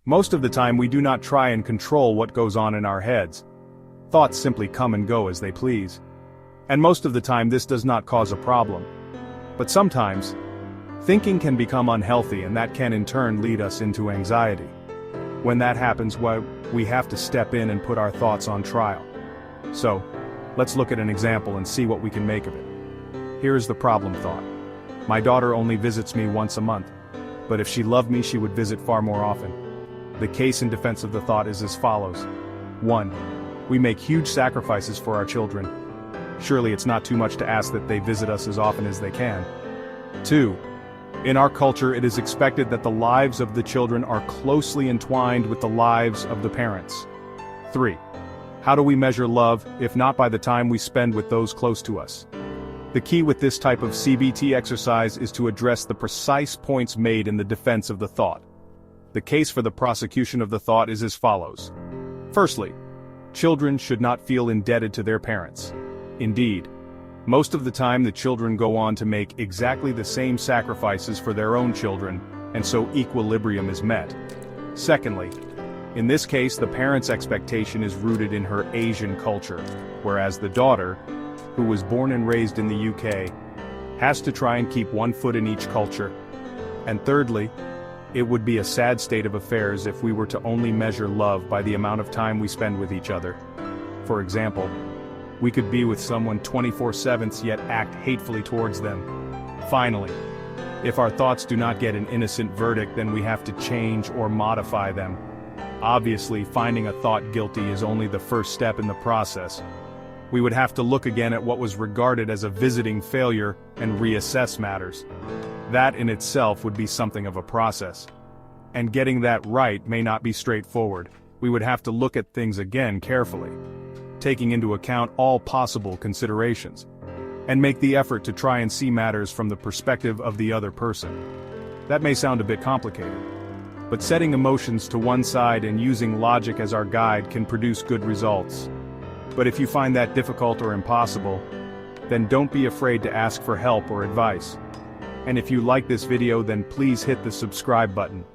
Most of the time we do not try and control what goes on in our heads. Thoughts simply come and go as they please. And most of the time this does not cause a problem. But sometimes, thinking can become unhealthy, and that can in turn lead us into anxiety. When that happens, we have to step in and put our thoughts on trial. So, let's look at an example and see what we can make of it. Here is the problem thought. My daughter only visits me once a month, but if she loved me she would visit far more often. The case in defense of the thought is as follows. 1. We make huge sacrifices for our children. Surely it's not too much to ask that they visit us as often as they can. 2. In our culture it is expected that the lives of the children are closely entwined with the lives of the parents. 3. How do we measure love, if not by the time we spend with those close to us? The key with this type of CBT exercise is to address the precise points made in the defense of the thought. The case for the prosecution of the thought is as follows. Firstly, children should not feel indebted to their parents. Indeed, most of the time the children go on to make exactly the same sacrifices for their own children, and so equilibrium is met. Secondly, in this case the parent's expectation is rooted in her Asian culture, whereas the daughter, who was born and raised in the UK, has to try and keep one foot in each culture. And thirdly, it would be a sad state of affairs if we were to only measure love by the amount of time we spend with each other. For example, we could be with someone 24/7 yet act hatefully towards them. Finally, if our thoughts do not get an innocent verdict, then we have to change or modify them. Obviously, finding a thought guilty is only the first step in the process. We would have to look again at what was regarded as a visiting failure and reassess matters. That in itself would be something of a process. And getting that right may not be straightforward. We would have to look at things again carefully, taking into account all possible considerations, and make the effort to try and see matters from the perspective of the other person. That may sound a bit complicated, but setting emotions to one side and using logic as our guide can produce good results. But if you find that difficult or impossible, then don't be afraid to ask for help or advice. And if you like this video, then please hit the subscribe button.